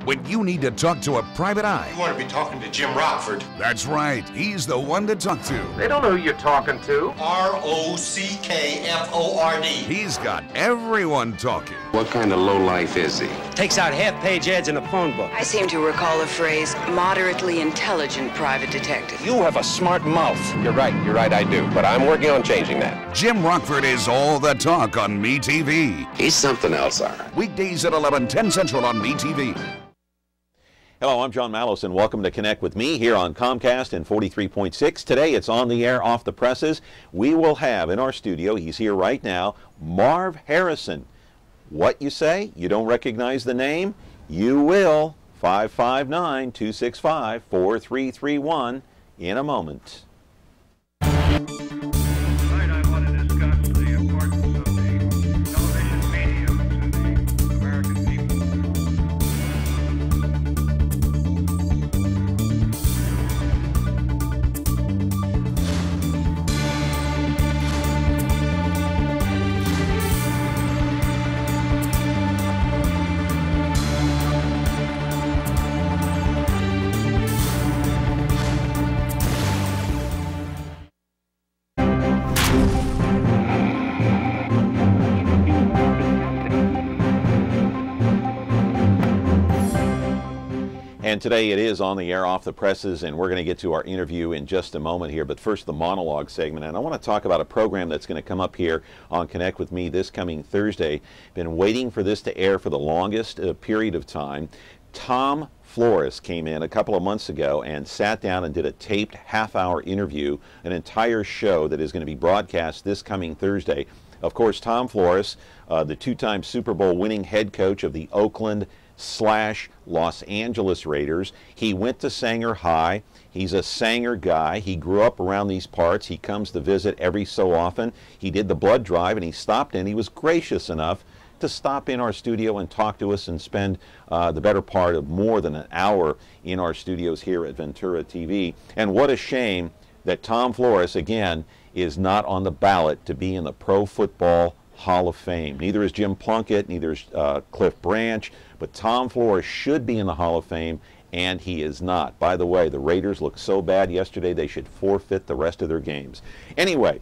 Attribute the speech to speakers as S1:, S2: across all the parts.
S1: when you need to talk to a private eye.
S2: You want to be talking to Jim Rockford.
S1: That's right. He's the one to talk to.
S3: They don't know who you're talking to.
S2: Rockford.
S1: He's got everyone talking.
S4: What kind of lowlife is he?
S5: Takes out half-page ads in a phone book.
S6: I seem to recall the phrase, moderately intelligent private detective.
S5: You have a smart mouth.
S4: You're right, I do. But I'm working on changing that.
S1: Jim Rockford is all the talk on MeTV.
S4: He's something else, all right.
S1: Weekdays at 11:10 Central on MeTV.
S7: Hello, I'm John Malos, and welcome to Connect with me here on Comcast and 43.6. Today, it's on the air, off the presses. We will have in our studio, he's here right now, Marv Harrison. What you say? You don't recognize the name? You will. 559-265-4331 in a moment. And today it is on the air, off the presses, and we're going to get to our interview in just a moment here. But first, the monologue segment. And I want to talk about a program that's going to come up here on Connect with Me this coming Thursday. Been waiting for this to air for the longest period of time. Tom Flores came in a couple of months ago and sat down and did a taped half-hour interview, an entire show that is going to be broadcast this coming Thursday. Of course, Tom Flores, the two-time Super Bowl winning head coach of the Oakland/Los Angeles Raiders. He went to Sanger High. He's a Sanger guy. He grew up around these parts. He comes to visit every so often. He did the blood drive and he stopped in. He was gracious enough to stop in our studio and talk to us and spend the better part of more than an hour in our studios here at Ventura TV. And what a shame that Tom Flores, again, is not on the ballot to be in the Pro Football Hall of Fame. Neither is Jim Plunkett, neither is Cliff Branch, but Tom Flores should be in the Hall of Fame, and he is not. By the way, the Raiders looked so bad yesterday they should forfeit the rest of their games. Anyway,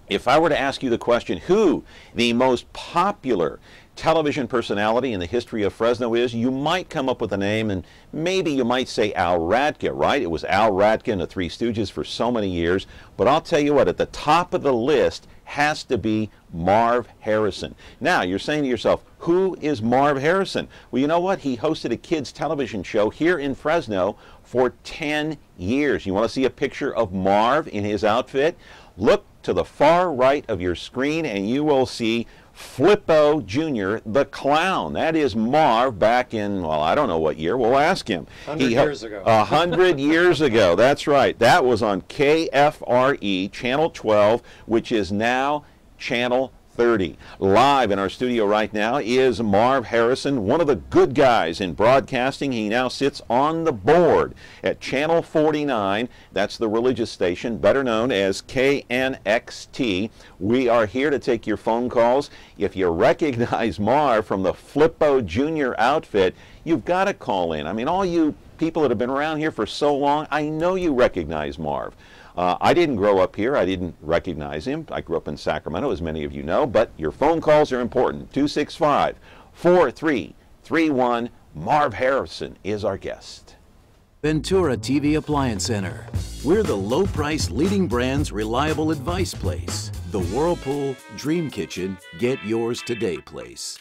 S7: if I were to ask you the question, who the most popular television personality in the history of Fresno is, you might come up with a name, and maybe you might say Al Radka, right? It was Al Radka and the Three Stooges for so many years. But I'll tell you what, at the top of the list has to be Marv Harrison. Now, you're saying to yourself, who is Marv Harrison? Well, you know what? He hosted a kids' television show here in Fresno for 10 years. You want to see a picture of Marv in his outfit? Look to the far right of your screen and you will see Flippo Jr. the Clown. That is Marv back in, well, I don't know what year. We'll ask him.
S8: 100 years ago.
S7: 100 years ago. That's right. That was on KFRE, Channel 12, which is now Channel 30. Live in our studio right now is Marv Harrison, one of the good guys in broadcasting. He now sits on the board at Channel 49. That's the religious station, better known as KNXT. We are here to take your phone calls. If you recognize Marv from the Flippo Jr. outfit, you've got to call in. I mean, all you people that have been around here for so long, I know you recognize Marv. I didn't grow up here. I didn't recognize him. I grew up in Sacramento, as many of you know, but your phone calls are important. 265-4331. Marv Harrison is our guest.
S9: Ventura TV Appliance Center. We're the low-price leading brands reliable advice place. The Whirlpool Dream Kitchen Get Yours Today place.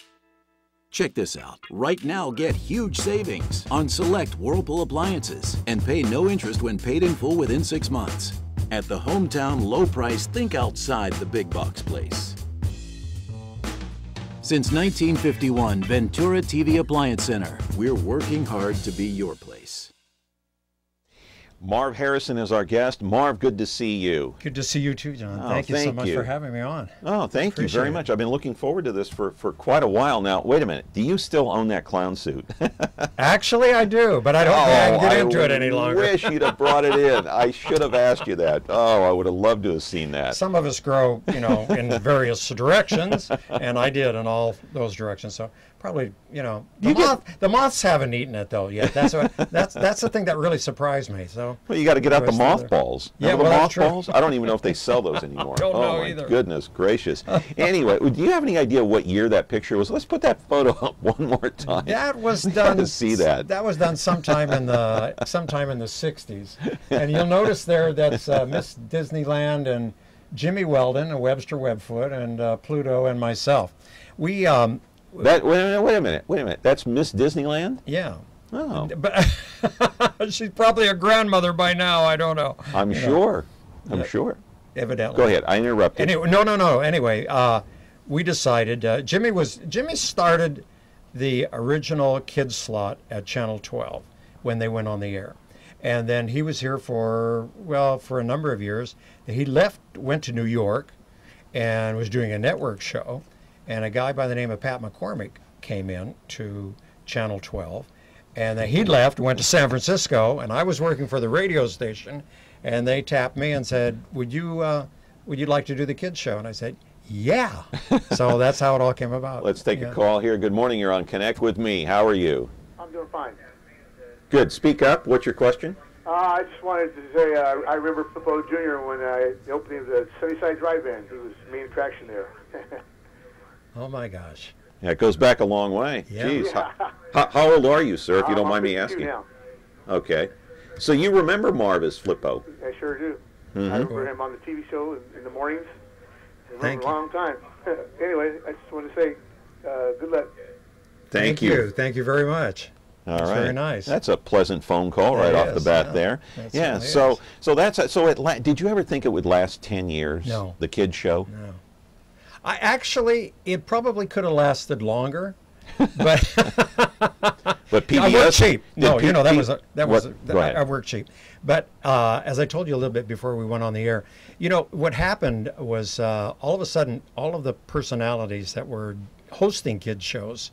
S9: Check this out. Right now, get huge savings on select Whirlpool appliances and pay no interest when paid in full within 6 months. At the hometown low price, think outside the big box place. Since 1951, Ventura TV Appliance Center. We're working hard to be your place.
S7: Marv Harrison is our guest. Marv, good to see you.
S8: Good to see you too, John. Thank you so much for having me on.
S7: Oh, thank you very much. I've been looking forward to this for quite a while now. Wait a minute. Do you still own that clown suit?
S8: Actually, I do, but I don't think I can get into it any longer.
S7: I wish you'd have brought it in. I should have asked you that. Oh, I would have loved to have seen that.
S8: Some of us grow, you know, in various directions, and I did in all those directions. So, probably, you know, the moths haven't eaten it though yet. That's the thing that really surprised me. So
S7: well, you got to get out the mothballs.
S8: Yeah,
S7: the
S8: well,
S7: mothballs. I don't even know if they sell those anymore.
S8: I don't know
S7: my
S8: either.
S7: Goodness gracious. Anyway, do you have any idea what year that picture was? Let's put that photo up one more time.
S8: That was done.
S7: To see that.
S8: That was done sometime in the '60s, and you'll notice there that's Miss Disneyland and Jimmy Weldon, and Webster Webfoot, and Pluto, and myself. We
S7: wait a minute. That's Miss Disneyland?
S8: Yeah.
S7: Oh.
S8: But she's probably a grandmother by now. I don't know.
S7: I'm sure. I'm sure.
S8: Evidently.
S7: Go ahead. I interrupted.
S8: Anyway, no. Anyway, we decided. Jimmy started the original kids slot at Channel 12 when they went on the air, and then he was here for a number of years. He went to New York, and was doing a network show. And a guy by the name of Pat McCormick came in to Channel 12, and then he left, went to San Francisco, and I was working for the radio station, and they tapped me and said, would you like to do the kids show? And I said, yeah. So that's how it all came about.
S7: Let's take a call here. Good morning. You're on Connect with Me. How are you?
S10: I'm doing fine.
S7: Good. Speak up. What's your question?
S10: I just wanted to say I remember Flippo Jr. when the opening of the Sunnyside Drive-In. He was the main attraction there.
S8: Oh my gosh.
S7: Yeah, it goes back a long way.
S8: Yeah.
S7: Jeez. Yeah. How old are you, sir, if you don't mind me asking?
S10: Now.
S7: Okay. So you remember Marv as Flippo?
S10: I sure do.
S7: Mm-hmm.
S10: I remember him on the TV show in the mornings.
S8: Thank you.
S10: A long time. Anyway, I just want to say good luck.
S7: Thank you.
S8: Thank you very much.
S7: All
S8: That's
S7: right.
S8: very nice.
S7: That's a pleasant phone call right off the bat there. Yeah. So did you ever think it would last 10 years?
S8: No.
S7: The kids show?
S8: No. It probably could have lasted longer, but
S7: PBS,
S8: I worked cheap. No, I worked cheap. But as I told you a little bit before we went on the air, what happened was all of a sudden, all of the personalities that were hosting kids shows,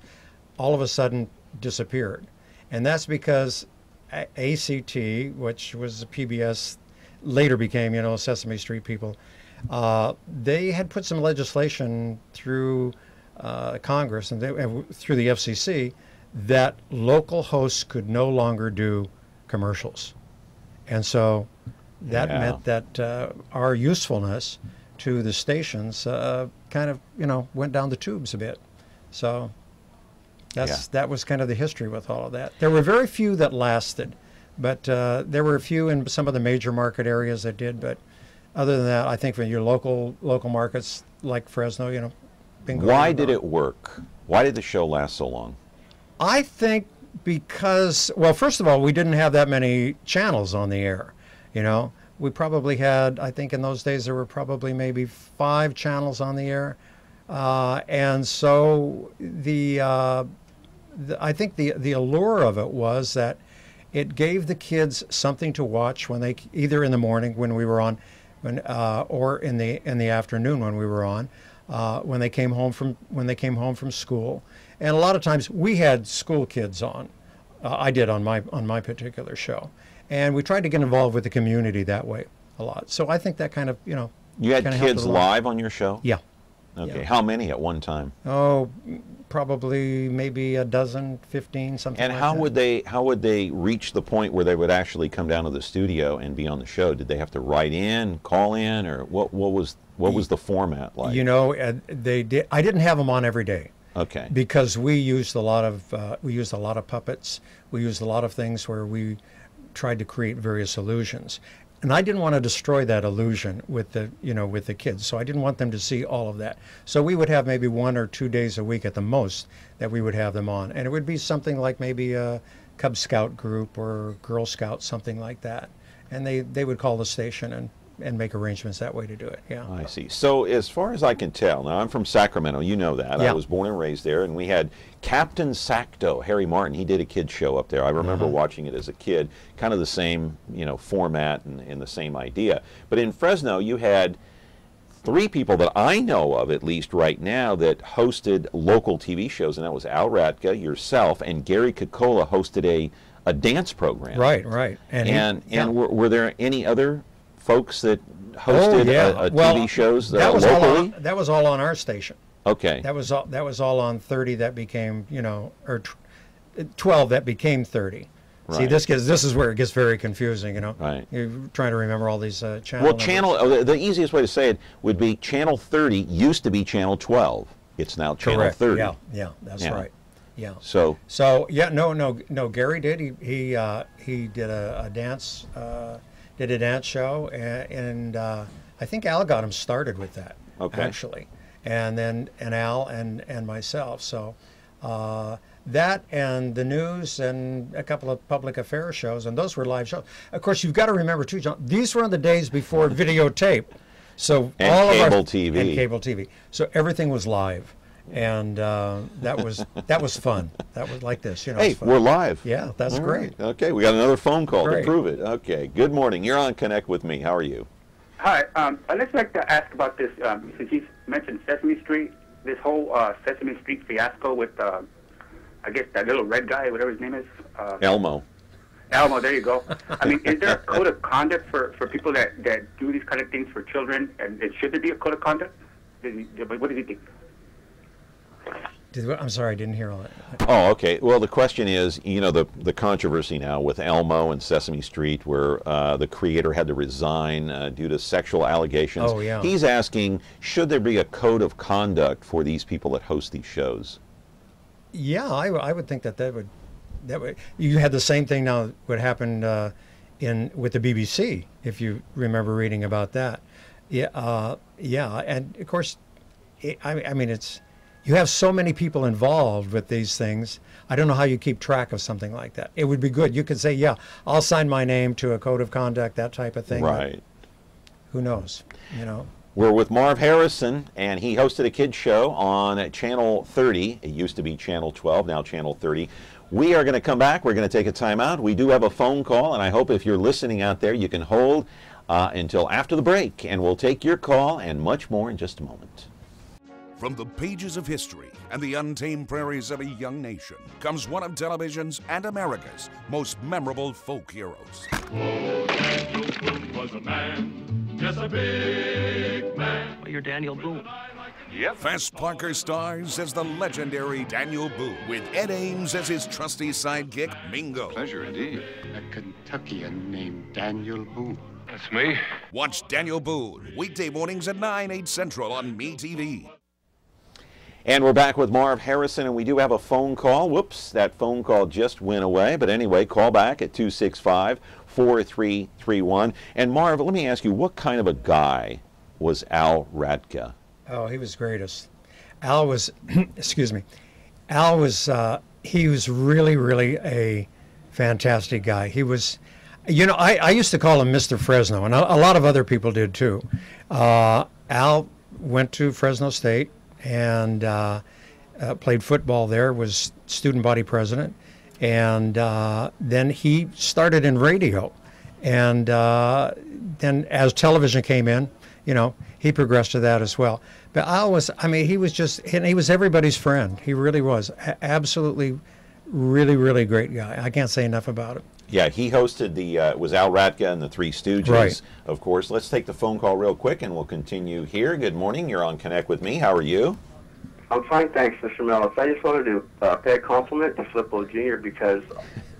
S8: all of a sudden disappeared, and that's because ACT, which was PBS, later became Sesame Street people. They had put some legislation through Congress and through the FCC that local hosts could no longer do commercials. And so that meant that our usefulness to the stations kind of, went down the tubes a bit. So that was kind of the history with all of that. There were very few that lasted, but there were a few in some of the major market areas that did, but other than that, I think for your local markets like Fresno, bingo.
S7: Why did it work? Why did the show last so long?
S8: I think because, well, first of all, we didn't have that many channels on the air. We probably had, I think in those days there were probably maybe 5 channels on the air, and so I think the allure of it was that it gave the kids something to watch when they either in the morning when we were on. Or in the afternoon when we were on, when they came home from school, and a lot of times we had school kids on. I did on my particular show, and we tried to get involved with the community that way a lot. So I think that kind of
S7: You had kids live on your show?
S8: Yeah.
S7: Okay.
S8: Yeah.
S7: How many at one time?
S8: Oh, probably maybe a dozen, 15, something.
S7: And
S8: like
S7: how would they reach the point where they would actually come down to the studio and be on the show? Did they have to write in, call in, or what was the format like?
S8: They did. I didn't have them on every day.
S7: Okay.
S8: Because we used a lot of puppets. We used a lot of things where we tried to create various illusions. And I didn't want to destroy that illusion with the kids. So I didn't want them to see all of that. So we would have maybe 1 or 2 days a week at the most that we would have them on. And it would be something like maybe a Cub Scout group or Girl Scout, something like that. And they would call the station and make arrangements that way to do it. Yeah.
S7: I see. So as far as I can tell, now I'm from Sacramento, you know that.
S8: Yeah.
S7: I was born and raised there, and we had Captain Sacto, Harry Martin. He did a kid show up there. I remember watching it as a kid, kind of the same, format and the same idea. But in Fresno, you had 3 people that I know of, at least right now, that hosted local TV shows, and that was Al Radka, yourself, and Gary Kokola hosted a dance program.
S8: Right.
S7: And were there any other folks that hosted TV shows
S8: that was
S7: locally?
S8: that was all on our station.
S7: Okay.
S8: That was all on 30 that became, or 12 that became 30.
S7: Right.
S8: See, this is where it gets very confusing,
S7: Right.
S8: You're trying to remember all these
S7: Well,
S8: numbers.
S7: the easiest way to say it would be channel 30 used to be channel 12. It's now channel
S8: Correct.
S7: 30.
S8: Yeah, that's right. Yeah.
S7: So
S8: yeah, no. Gary did. He did a dance show, and I think Al got him started with that.
S7: Okay.
S8: Actually, and Al and myself. So that and the news and a couple of public affairs shows, and those were live shows. Of course, you've got to remember too, John. These were in the days before videotape, so
S7: and
S8: all
S7: cable
S8: of
S7: TV.
S8: And cable TV. So everything was live. And that was fun. That was like this,
S7: Hey,
S8: fun.
S7: we're live.
S8: Yeah, that's great.
S7: Right. Okay, we got another phone call
S8: Great.
S7: to prove it. Okay, good morning. You're on Connect with Me. How are you?
S11: Hi. I'd just like to ask about this, since you mentioned Sesame Street, this whole Sesame Street fiasco with, I guess, that little red guy, whatever his name is.
S7: Elmo.
S11: Elmo, there you go. I mean, is there a code of conduct for people that do these kind of things for children? And should there be a code of conduct? What do you think?
S8: I'm sorry, I didn't hear all that.
S7: Oh, okay. Well, the question is, the controversy now with Elmo and Sesame Street, where the creator had to resign due to sexual allegations.
S8: Oh, yeah.
S7: He's asking, should there be a code of conduct for these people that host these shows?
S8: Yeah, I would think that would. You had the same thing now. What happened with the BBC, if you remember reading about that. Yeah, and of course, I mean it's. You have so many people involved with these things. I don't know how you keep track of something like that. It would be good. You could say, yeah, I'll sign my name to a code of conduct, that type of thing.
S7: Right.
S8: Who knows,
S7: We're with Marv Harrison, and he hosted a kids show on Channel 30. It used to be Channel 12, now Channel 30. We are going to come back. We're going to take a time out. We do have a phone call, and I hope if you're listening out there, you can hold until after the break, and we'll take your call and much more in just a moment.
S1: From the pages of history and the untamed prairies of a young nation comes one of television's and America's most memorable folk heroes.
S12: Daniel Boone was a man, yes, a big man.
S5: Well, you're Daniel Boone.
S1: Yep. Fess Parker stars as the legendary Daniel Boone, with Ed Ames as his trusty sidekick, Mingo.
S2: Pleasure indeed.
S13: A Kentuckian named Daniel Boone.
S2: That's me.
S1: Watch Daniel Boone weekday mornings at 9, 8 Central on MeTV.
S7: And we're back with Marv Harrison, and we do have a phone call. Whoops, that phone call just went away. But anyway, call back at 265-4331. And Marv, let me ask you, what kind of a guy was Al Radka?
S8: Oh, he was greatest. Al was, excuse me, Al was, he was really, really a fantastic guy. He was, I used to call him Mr. Fresno, and a lot of other people did too. Al went to Fresno State and played football there, was student body president, and then he started in radio. And then as television came in, he progressed to that as well. But Al was, he was just, and he was everybody's friend. He really was. Absolutely, really, really great guy. I can't say enough about him.
S7: Yeah, he hosted it was Al Radka and the Three Stooges,
S8: right.
S7: Of course. Let's take the phone call real quick, and we'll continue here. Good morning. You're on Connect with Me. How are you?
S14: I'm fine, thanks, Mr. Malos. I just wanted to pay a compliment to Flippo Jr. because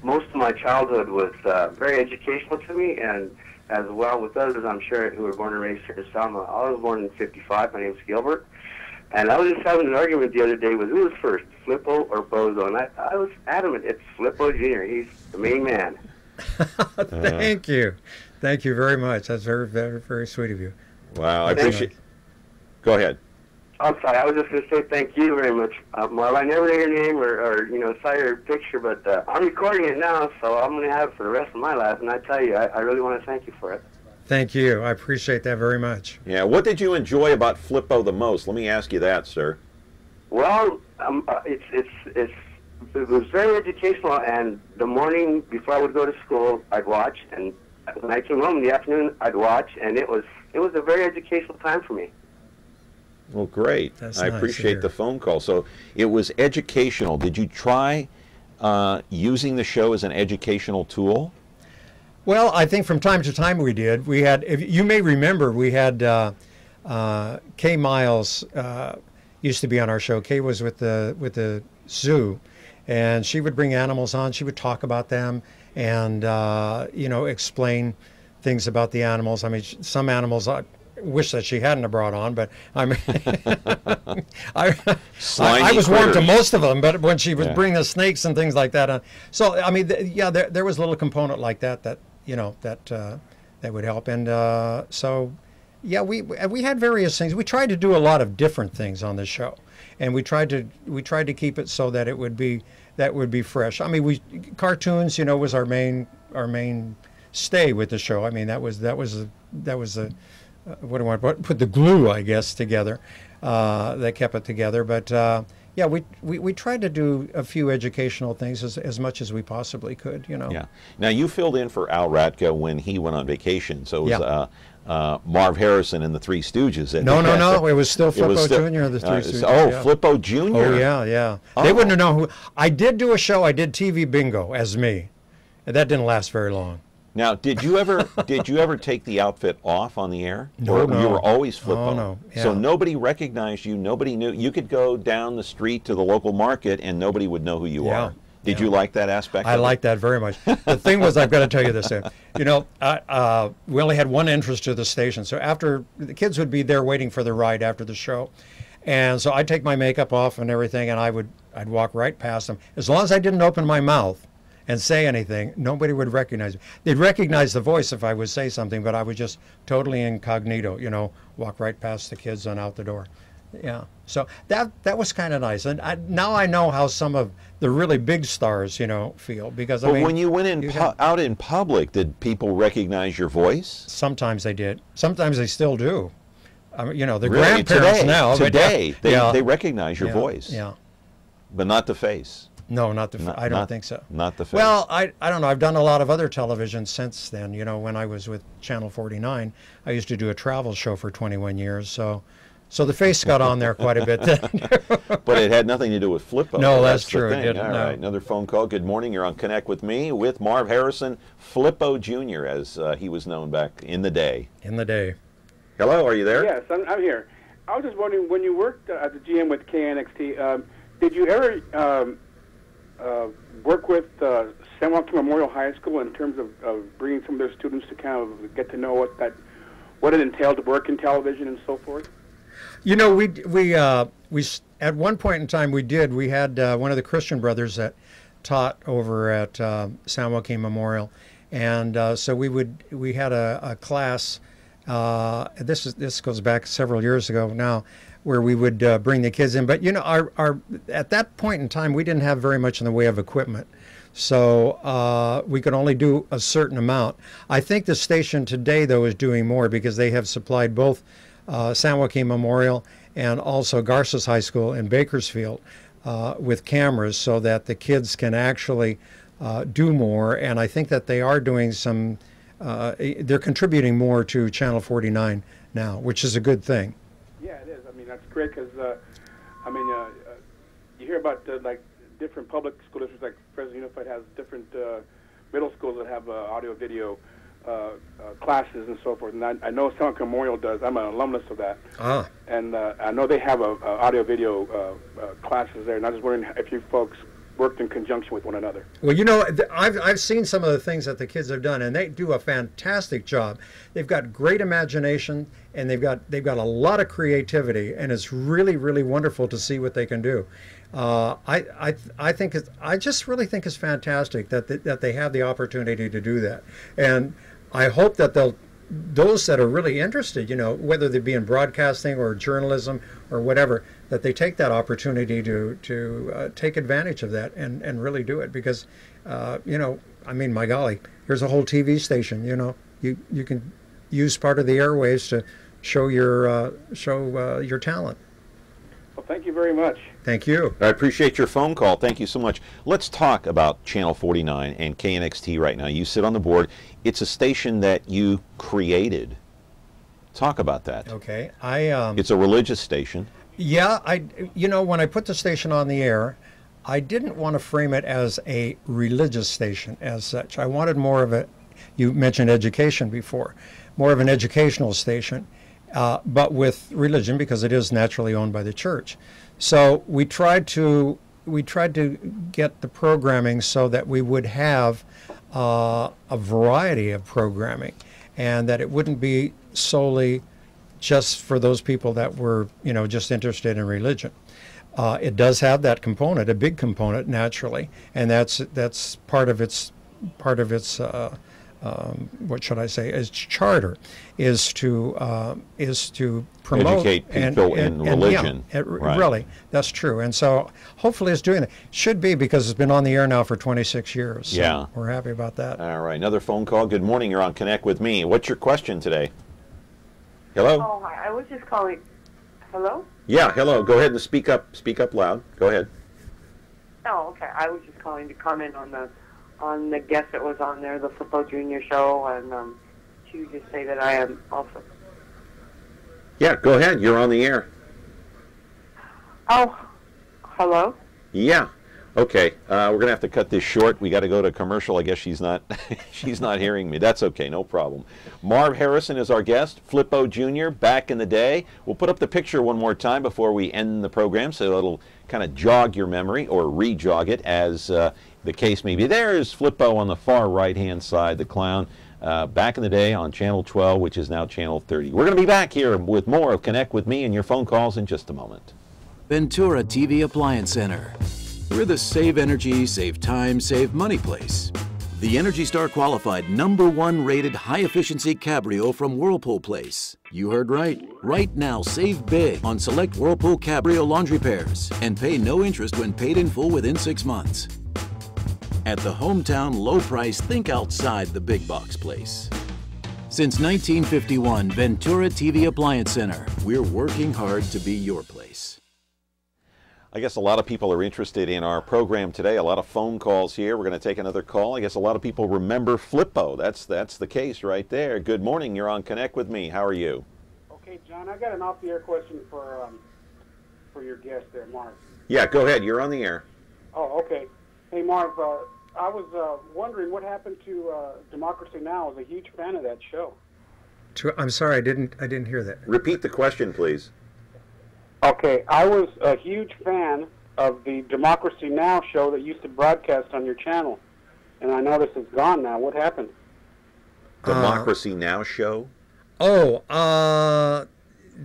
S14: most of my childhood was very educational to me, and as well with others, I'm sure, who were born and raised here in Selma. I was born in '55. My name's Gilbert. And I was just having an argument the other day with who was first, Flippo or Bozo, and I was adamant it's Flippo Jr. He's the main man.
S8: Thank you. Thank you very much. That's very, very, very sweet of you.
S7: Wow, I appreciate it. Go ahead.
S14: I'm sorry, I was just going to say thank you very much, Marv. I never knew your name or saw your picture, but I'm recording it now, so I'm going to have it for the rest of my life, and I tell you, I really want to thank you for it.
S8: Thank you. I appreciate that very much.
S7: Yeah, what did you enjoy about Flippo the most? Let me ask you that, sir.
S14: Well, it was very educational, and the morning before I would go to school, I'd watch, and when I came home in the afternoon, I'd watch, and it was a very educational time for me.
S7: Well, great. I appreciate the phone call. So it was educational. Did you try using the show as an educational tool?
S8: Well, I think from time to time we did. We had, if you may remember, we had K. Miles, used to be on our show. Kay was with the zoo, and she would bring animals on. She would talk about them and you know, explain things about the animals. I mean, some animals I wish that she hadn't have brought on, but I mean, I was warm to most of them. But when she was bringing the snakes and things like that on, so I mean, yeah, there was a little component like that you know that would help, and so. Yeah, we had various things. We tried to do a lot of different things on the show, and we tried to keep it so that it would be fresh. I mean, cartoons, you know, was our main stay with the show. I mean, that was what do I want to put the glue, I guess, together that kept it together. But yeah, we tried to do a few educational things as much as we possibly could, you know.
S7: Yeah. Now you filled in for Al Radka when he went on vacation, so it was Marv Harrison and the Three Stooges.
S8: No. It was still Flippo Jr. and the Three Stooges.
S7: Oh, yeah. Flippo Jr.
S8: Oh, yeah. They wouldn't have known who. I did do a show. I did TV bingo as me, and that didn't last very long.
S7: Now, did you ever take the outfit off on the air?
S8: No,
S7: or you were always Flippo?
S8: Oh, no. Yeah.
S7: So nobody recognized you. Nobody knew. You could go down the street to the local market and nobody would know who you are. Did you like that aspect?
S8: I liked that very much. The thing was, I've got to tell you this. You know, we only had one entrance to the station, so after the kids would be there waiting for the ride after the show, and so I'd take my makeup off and everything, and I'd walk right past them. As long as I didn't open my mouth and say anything, nobody would recognize me. They'd recognize the voice if I would say something, but I was just totally incognito. You know, walk right past the kids and out the door. Yeah, so that was kind of nice, and now I know how some of the really big stars, you know, feel, because I mean,
S7: when you went out in public, did people recognize your voice?
S8: Sometimes they did. Sometimes they still do. I mean, you know, the
S7: really?
S8: grandparents
S7: today,
S8: now.
S7: They recognize your voice.
S8: Yeah,
S7: but not the face.
S8: No, not the. I don't think so.
S7: Not the face.
S8: Well, I don't know. I've done a lot of other television since then. You know, when I was with Channel 49, I used to do a travel show for 21 years. So the face got on there quite a bit then.
S7: But it had nothing to do with Flippo.
S8: No, that's true.
S7: All right, another phone call. Good morning. You're on Connect with Me with Marv Harrison, Flippo Jr., as he was known back in the day.
S8: In the day.
S7: Hello, are you there?
S15: Yes, I'm here. I was just wondering, when you worked as a GM with KNXT, did you ever work with San Joaquin Memorial High School in terms of bringing some of their students to kind of get to know what it entailed to work in television and so forth?
S8: You know, we at one point in time we had one of the Christian brothers that taught over at San Joaquin Memorial, and so we had a class. This goes back several years ago now, where we would bring the kids in. But you know, our at that point in time we didn't have very much in the way of equipment, so we could only do a certain amount. I think the station today though is doing more, because they have supplied both San Joaquin Memorial and also Garces High School in Bakersfield with cameras, so that the kids can actually do more. And I think that they are doing some, they're contributing more to Channel 49 now, which is a good thing.
S15: Yeah, it is. I mean, that's great, because, I mean, you hear about, like, different public school districts, like Fresno Unified has different middle schools that have audio-video classes and so forth, and I know San Joaquin Memorial does. I'm an alumnus of that, and I know they have audio-video classes there, and I was just wondering if you folks worked in conjunction with one another.
S8: Well, you know, I've seen some of the things that the kids have done, and they do a fantastic job. They've got great imagination, and they've got a lot of creativity, and it's really, really wonderful to see what they can do. I just really think it's fantastic that they have the opportunity to do that, and I hope that those that are really interested, you know, whether they be in broadcasting or journalism or whatever, that they take that opportunity to take advantage of that and really do it, because you know, I mean, my golly, here's a whole TV station. You know, you can use part of the airwaves to show your talent.
S15: Well, thank you very much.
S8: Thank you.
S7: I appreciate your phone call. Thank you so much. Let's talk about Channel 49 and KNXT right now. You sit on the board. It's a station that you created. Talk about that.
S8: Okay.
S7: It's a religious station.
S8: Yeah, you know, when I put the station on the air, I didn't want to frame it as a religious station as such. I wanted more of a, you mentioned education before, more of an educational station. but with religion, because it is naturally owned by the church. So we tried to get the programming so that we would have a variety of programming, and that it wouldn't be solely just for those people that were, just interested in religion. It does have that component, a big component, naturally, and that's part of its what should I say? Its charter is to promote
S7: educate people in religion.
S8: Right. Really, that's true. And so hopefully it's doing that. Should be, because it's been on the air now for 26 years. So
S7: yeah,
S8: we're happy about that.
S7: All right, another phone call. Good morning. You're on Connect with Me. What's your question today? Hello.
S16: Oh, hi. I was just calling. Hello.
S7: Yeah, hello. Go ahead and speak up. Speak up loud. Go ahead.
S16: Oh, okay. I was just calling to comment on the guest that was on there, the Flippo Jr. show, and to just say that I am also.
S7: Yeah, go ahead. You're on the air.
S16: Oh, hello.
S7: Yeah. Okay. We're gonna have to cut this short. We got to go to commercial. I guess she's not she's not hearing me. That's okay. No problem. Marv Harrison is our guest. Flippo Jr. back in the day. We'll put up the picture one more time before we end the program, so it'll kind of jog your memory or re-jog it, as the case may be. There's Flippo on the far right-hand side, the clown, back in the day on Channel 12, which is now Channel 30. We're going to be back here with more of Connect with Me and your phone calls in just a moment.
S9: Ventura TV Appliance Center. We're the save energy, save time, save money place. The Energy Star qualified #1 rated high-efficiency Cabrio from Whirlpool Place. You heard right. Right now, save big on select Whirlpool Cabrio laundry pairs and pay no interest when paid in full within 6 months. At the hometown low price, think outside the big box place. Since 1951, Ventura TV Appliance Center. We're working hard to be your place.
S7: I guess a lot of people are interested in our program today. A lot of phone calls here. We're going to take another call. I guess a lot of people remember Flippo. That's the case right there. Good morning. You're on Connect with Me. How are you?
S15: Okay, John. I got an off-the-air question for your guest there, Marv.
S7: Yeah, go ahead. You're on the air.
S15: Oh, okay. Hey, Marv. I was wondering what happened to Democracy Now! I was a huge fan of that show.
S8: I'm sorry, I didn't hear that.
S7: Repeat the question, please.
S15: Okay, I was a huge fan of the Democracy Now! Show that used to broadcast on your channel, and I noticed it's gone now. What happened?
S7: Democracy Now! Show?
S8: Oh,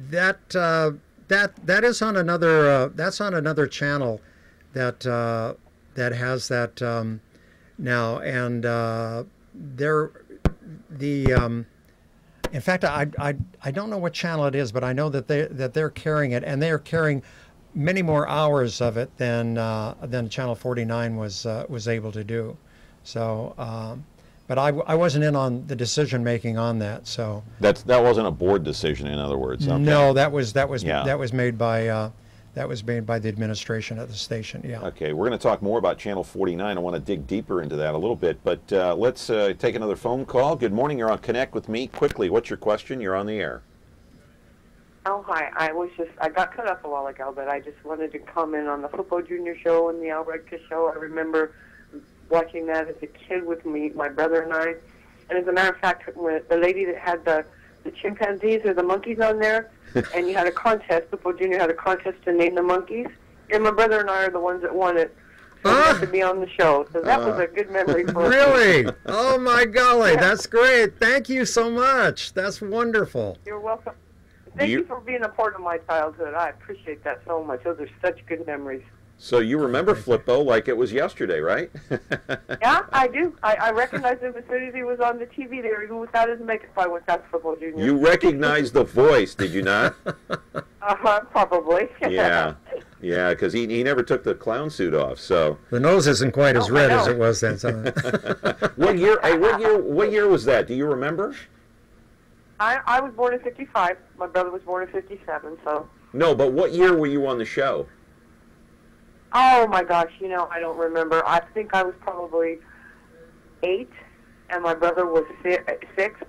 S8: that is on another. That's on another channel that has that now, and in fact, I don't know what channel it is, but I know that they're carrying it, and they're carrying many more hours of it than Channel 49 was able to do. So, but I wasn't in on the decision making on that. So
S7: that wasn't a board decision, in other words. Okay.
S8: No, that was made by the administration at the station. Yeah.
S7: Okay, we're going to talk more about Channel 49. I want to dig deeper into that a little bit, but let's take another phone call. Good morning. You're on Connect with Me. Quickly, what's your question? You're on the air.
S16: Oh, hi. I got cut off a while ago, but I just wanted to comment on the Flippo Jr. show and the Radka show. I remember watching that as a kid with my brother and I. And as a matter of fact, when the lady that had the chimpanzees or the monkeys on there, and you had a contest, Flippo Jr. had a contest to name the monkeys, and my brother and I are the ones that won it. So we got to be on the show. So that was a good memory for us.
S8: Really? Oh, my golly. Yeah. That's great. Thank you so much. That's wonderful.
S16: You're welcome. Thank you for being a part of my childhood. I appreciate that so much. Those are such good memories.
S7: So you remember Flippo like it was yesterday, right?
S16: Yeah, I do. I recognized him as soon as he was on the TV there, even without his makeup. I went out Flippo Jr.
S7: You recognized the voice, did you not?
S16: Probably.
S7: Yeah, because he never took the clown suit off. So
S8: the nose isn't quite as red as it was then. So.
S7: What year was that? Do you remember?
S16: I was born in 55. My brother was born in 57. So.
S7: No, but what year were you on the show?
S16: Oh, my gosh, I don't remember. I think I was probably 8, and my brother was 6.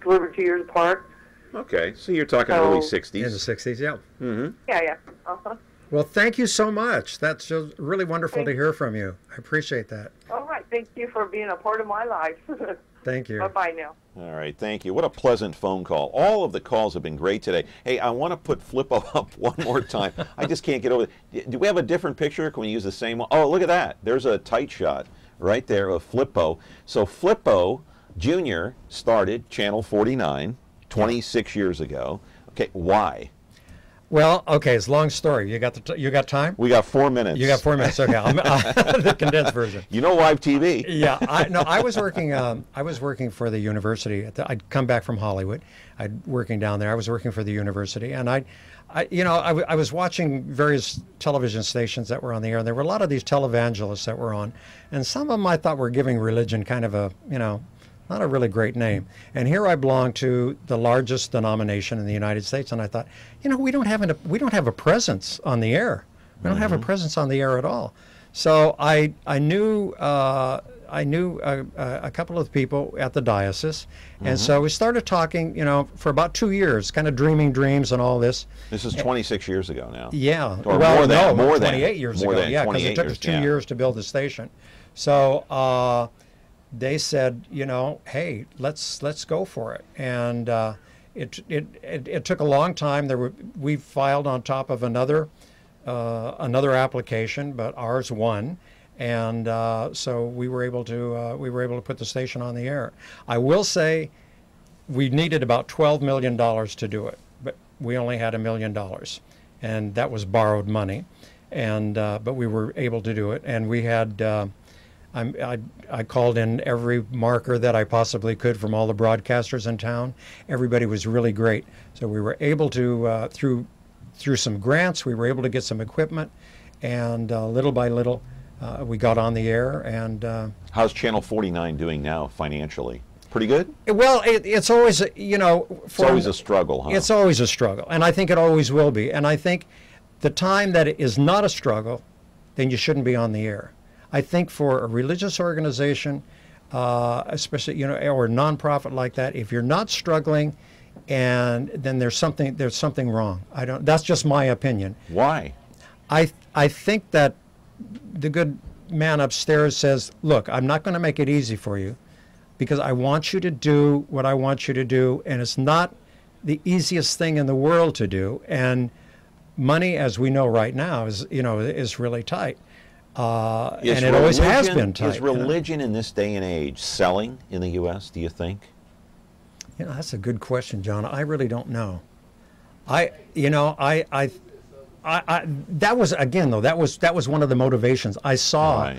S16: We were 2 years apart.
S7: Okay, so you're talking early 60s.
S8: In the 60s, yeah.
S7: Mm-hmm.
S16: Yeah. Uh-huh.
S8: Well, thank you so much. That's just really wonderful to hear from you. I appreciate that.
S16: All right. thank you for being a part of my life.
S8: Thank you.
S16: Bye-bye now.
S7: All right, thank you. What a pleasant phone call. All of the calls have been great today. Hey, I want to put Flippo up one more time. I just can't get over it. Do we have a different picture? Can we use the same one? Oh, look at that. There's a tight shot right there of Flippo. So Flippo Jr. started Channel 49 26 years ago. Okay, why?
S8: Well, okay, it's a long story. You got time?
S7: We got 4 minutes.
S8: You got 4 minutes. Okay, the condensed version.
S7: You know live TV.
S8: Yeah, I was working. I was working for the university. I'd come back from Hollywood. I'd working down there. I was working for the university, and I was watching various television stations that were on the air. And there were a lot of these televangelists that were on, and some of them I thought were giving religion kind of a not a really great name. And here I belong to the largest denomination in the United States, and I thought, we don't have a presence on the air. We don't have a presence on the air at all. So I knew a couple of people at the diocese, and so we started talking, for about 2 years, kind of dreaming dreams and all this.
S7: This is 26 years ago now.
S8: Yeah,
S7: or
S8: more than 28 years ago. Yeah, because it took us 2 years to build the station. So. They said, hey, let's go for it, and it took a long time. We filed on top of another application, but ours won, and so we were able to put the station on the air. I will say, we needed about $12 million to do it, but we only had $1 million, and that was borrowed money, and but we were able to do it, and we had. I called in every marker that I possibly could from all the broadcasters in town. Everybody was really great. So we were able to, through some grants, we were able to get some equipment, and little by little, we got on the air. And
S7: how's Channel 49 doing now financially? Pretty good?
S8: Well, it's always,
S7: it's always a struggle, huh?
S8: It's always a struggle, and I think it always will be. And I think the time that it is not a struggle, then you shouldn't be on the air. I think for a religious organization, especially or a nonprofit like that, if you're not struggling, and then there's something wrong. That's just my opinion.
S7: Why?
S8: I think that the good man upstairs says, look, I'm not going to make it easy for you, because I want you to do what I want you to do, and it's not the easiest thing in the world to do. And money, as we know right now, is really tight. And it always has been tight.
S7: Is religion in this day and age selling in the U.S., do you think?
S8: That's a good question, John. I really don't know. That was, again, though, that was one of the motivations I saw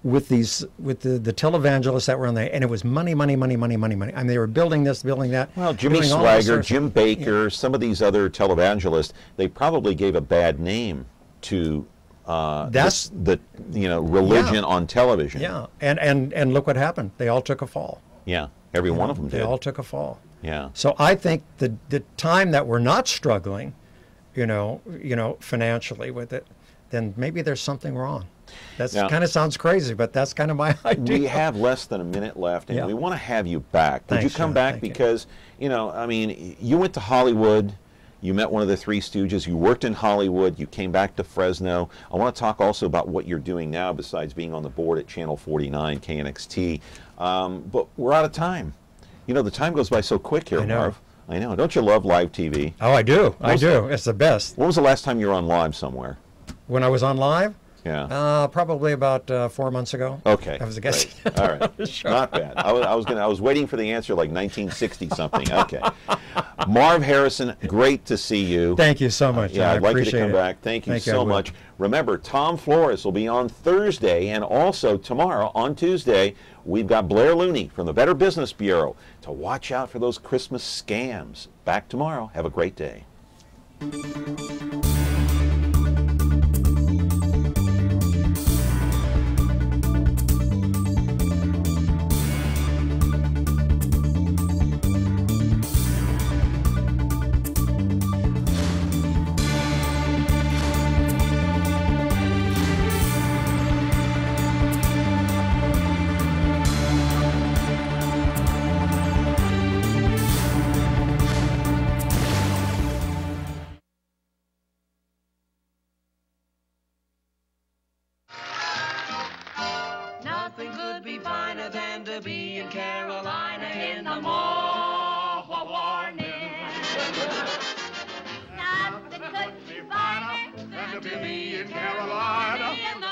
S8: with the televangelists that were on there, and it was money. I mean, they were building this, building that.
S7: Well, Jimmy Swagger, Jim Baker, some of these other televangelists, they probably gave a bad name to
S8: that's
S7: religion on television.
S8: Yeah, and look what happened. They all took a fall.
S7: Yeah, every one of them did.
S8: They all took a fall.
S7: Yeah.
S8: So I think the time that we're not struggling, financially with it, then maybe there's something wrong. That kind of sounds crazy, but that's kind of my idea.
S7: We have less than a minute left, and we want to have you back. Would you come back? Because, you went to Hollywood. You met one of the Three Stooges. You worked in Hollywood. You came back to Fresno. I want to talk also about what you're doing now besides being on the board at Channel 49, KNXT. But we're out of time. The time goes by so quick here, Marv. I know. Don't you love live TV?
S8: Oh, I do. I do. It's the best.
S7: When was the last time you were on live somewhere?
S8: When I was on live?
S7: Yeah.
S8: Probably about 4 months ago.
S7: Okay.
S8: I was a guess.
S7: All right. Sure. Not bad. I was waiting for the answer like 1960 something. Okay. Marv Harrison, great to see you.
S8: Thank you so much.
S7: Yeah, I'd like you to come back. Thank you so much. Remember, Tom Flores will be on Thursday, and also tomorrow on Tuesday, we've got Blair Looney from the Better Business Bureau to watch out for those Christmas scams. Back tomorrow. Have a great day.
S17: Carolina in the morning. Nothing could be finer than to be in Carolina.